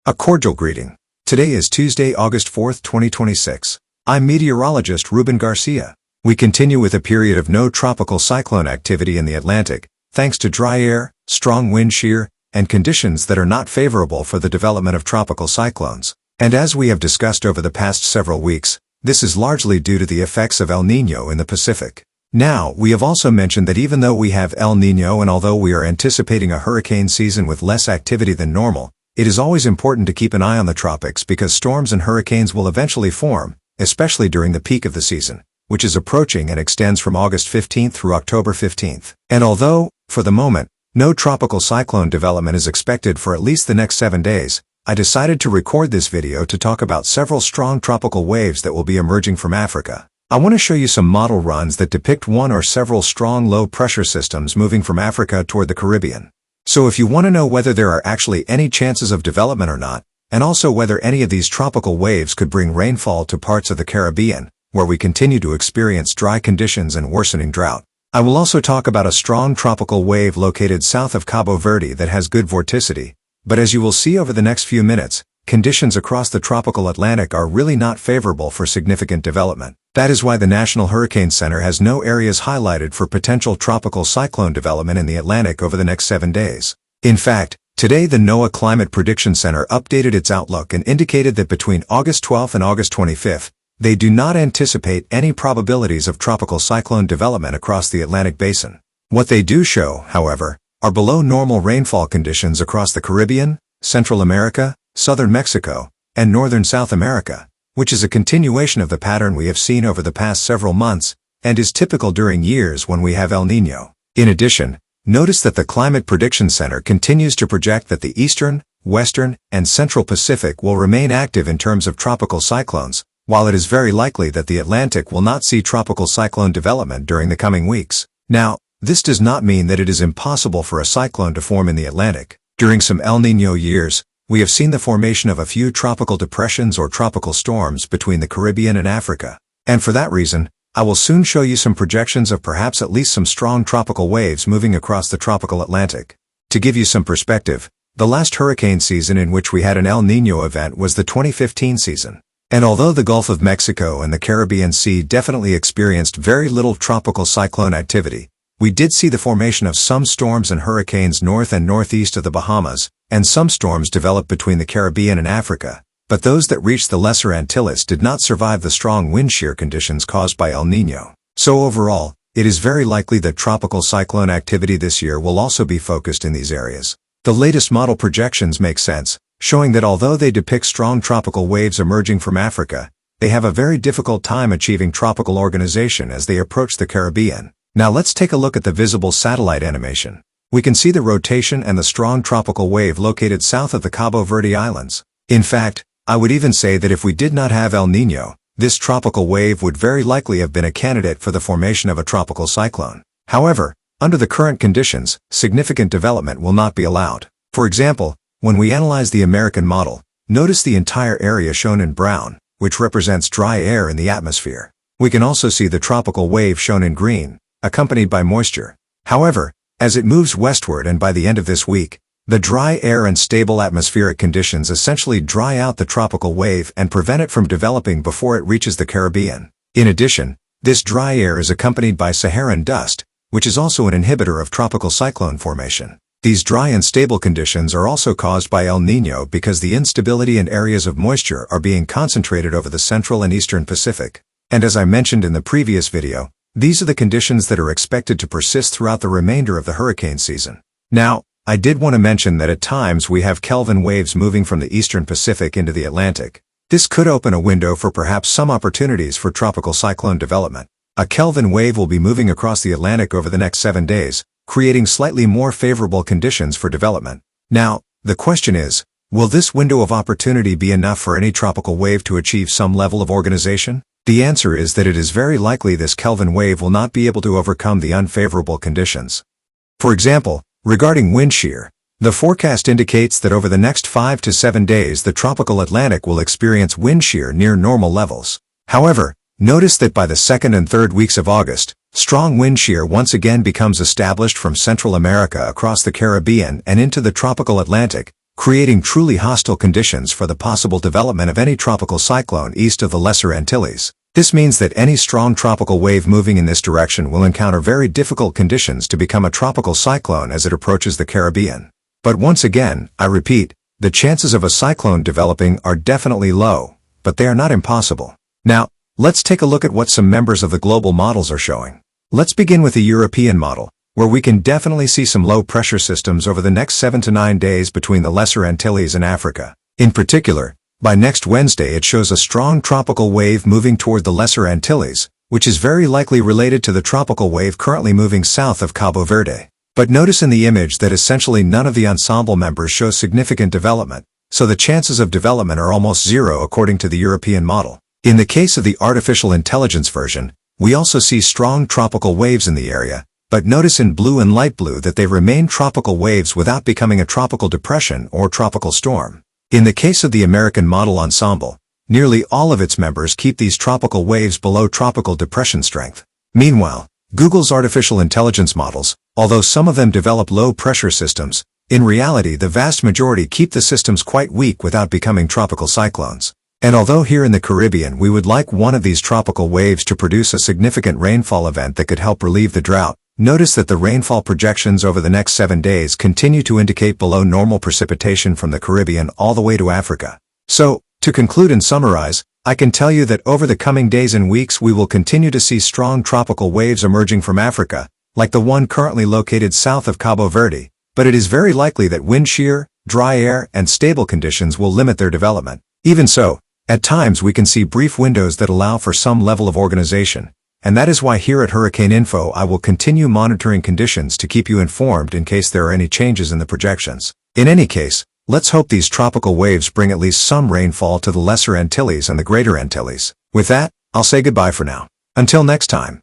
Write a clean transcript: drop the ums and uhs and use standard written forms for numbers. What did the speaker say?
A cordial greeting. Today is Tuesday, August 4th, 2026. I'm meteorologist Ruben Garcia. We continue with a period of no tropical cyclone activity in the Atlantic, thanks to dry air, strong wind shear, and conditions that are not favorable for the development of tropical cyclones. And as we have discussed over the past several weeks, this is largely due to the effects of El Niño in the Pacific. Now, we have also mentioned that even though we have El Niño and although we are anticipating a hurricane season with less activity than normal, it is always important to keep an eye on the tropics because storms and hurricanes will eventually form, especially during the peak of the season, which is approaching and extends from August 15th through October 15th. And although, for the moment, no tropical cyclone development is expected for at least the next 7 days, I decided to record this video to talk about several strong tropical waves that will be emerging from Africa. I want to show you some model runs that depict one or several strong low-pressure systems moving from Africa toward the Caribbean. So if you want to know whether there are actually any chances of development or not, and also whether any of these tropical waves could bring rainfall to parts of the Caribbean, where we continue to experience dry conditions and worsening drought. I will also talk about a strong tropical wave located south of Cabo Verde that has good vorticity, but as you will see over the next few minutes, conditions across the tropical Atlantic are really not favorable for significant development. That is why the National Hurricane Center has no areas highlighted for potential tropical cyclone development in the Atlantic over the next 7 days. In fact, today the NOAA Climate Prediction Center updated its outlook and indicated that between August 12th and August 25th, they do not anticipate any probabilities of tropical cyclone development across the Atlantic basin. What they do show, however, are below normal rainfall conditions across the Caribbean, Central America, southern Mexico, and northern South America, which is a continuation of the pattern we have seen over the past several months, and is typical during years when we have El Niño. In addition, notice that the Climate Prediction Center continues to project that the eastern, western, and central Pacific will remain active in terms of tropical cyclones, while it is very likely that the Atlantic will not see tropical cyclone development during the coming weeks. Now, this does not mean that it is impossible for a cyclone to form in the Atlantic. During some El Niño years, we have seen the formation of a few tropical depressions or tropical storms between the Caribbean and Africa. And for that reason, I will soon show you some projections of perhaps at least some strong tropical waves moving across the tropical Atlantic. To give you some perspective, the last hurricane season in which we had an El Niño event was the 2015 season. And although the Gulf of Mexico and the Caribbean Sea definitely experienced very little tropical cyclone activity, we did see the formation of some storms and hurricanes north and northeast of the Bahamas, and some storms developed between the Caribbean and Africa, but those that reached the Lesser Antilles did not survive the strong wind shear conditions caused by El Niño. So overall, it is very likely that tropical cyclone activity this year will also be focused in these areas. The latest model projections make sense, showing that although they depict strong tropical waves emerging from Africa, they have a very difficult time achieving tropical organization as they approach the Caribbean. Now let's take a look at the visible satellite animation. We can see the rotation and the strong tropical wave located south of the Cabo Verde Islands. In fact, I would even say that if we did not have El Niño, this tropical wave would very likely have been a candidate for the formation of a tropical cyclone. However, under the current conditions, significant development will not be allowed. For example, when we analyze the American model, notice the entire area shown in brown, which represents dry air in the atmosphere. We can also see the tropical wave shown in green, accompanied by moisture. However, as it moves westward and by the end of this week, the dry air and stable atmospheric conditions essentially dry out the tropical wave and prevent it from developing before it reaches the Caribbean. In addition, this dry air is accompanied by Saharan dust, which is also an inhibitor of tropical cyclone formation. These dry and stable conditions are also caused by El Niño because the instability and areas of moisture are being concentrated over the central and eastern Pacific. And as I mentioned in the previous video, these are the conditions that are expected to persist throughout the remainder of the hurricane season. Now, I did want to mention that at times we have Kelvin waves moving from the eastern Pacific into the Atlantic. This could open a window for perhaps some opportunities for tropical cyclone development. A Kelvin wave will be moving across the Atlantic over the next 7 days, creating slightly more favorable conditions for development. Now, the question is, will this window of opportunity be enough for any tropical wave to achieve some level of organization? The answer is that it is very likely this Kelvin wave will not be able to overcome the unfavorable conditions. For example, regarding wind shear, the forecast indicates that over the next 5 to 7 days the tropical Atlantic will experience wind shear near normal levels. However, notice that by the 2nd and 3rd weeks of August, strong wind shear once again becomes established from Central America across the Caribbean and into the tropical Atlantic, creating truly hostile conditions for the possible development of any tropical cyclone east of the Lesser Antilles. This means that any strong tropical wave moving in this direction will encounter very difficult conditions to become a tropical cyclone as it approaches the Caribbean. But once again, I repeat, the chances of a cyclone developing are definitely low, but they are not impossible. Now, let's take a look at what some members of the global models are showing. Let's begin with the European model, where we can definitely see some low-pressure systems over the next 7 to 9 days between the Lesser Antilles and Africa. In particular, by next Wednesday it shows a strong tropical wave moving toward the Lesser Antilles, which is very likely related to the tropical wave currently moving south of Cabo Verde. But notice in the image that essentially none of the ensemble members show significant development, so the chances of development are almost zero according to the European model. In the case of the artificial intelligence version, we also see strong tropical waves in the area, but notice in blue and light blue that they remain tropical waves without becoming a tropical depression or tropical storm. In the case of the American model ensemble, nearly all of its members keep these tropical waves below tropical depression strength. Meanwhile, Google's artificial intelligence models, although some of them develop low-pressure systems, in reality the vast majority keep the systems quite weak without becoming tropical cyclones. And although here in the Caribbean we would like one of these tropical waves to produce a significant rainfall event that could help relieve the drought, notice that the rainfall projections over the next 7 days continue to indicate below normal precipitation from the Caribbean all the way to Africa. So, to conclude and summarize, I can tell you that over the coming days and weeks we will continue to see strong tropical waves emerging from Africa, like the one currently located south of Cabo Verde, but it is very likely that wind shear, dry air, and stable conditions will limit their development. Even so, at times we can see brief windows that allow for some level of organization, and that is why here at Hurricane Info I will continue monitoring conditions to keep you informed in case there are any changes in the projections. In any case, let's hope these tropical waves bring at least some rainfall to the Lesser Antilles and the Greater Antilles. With that, I'll say goodbye for now. Until next time.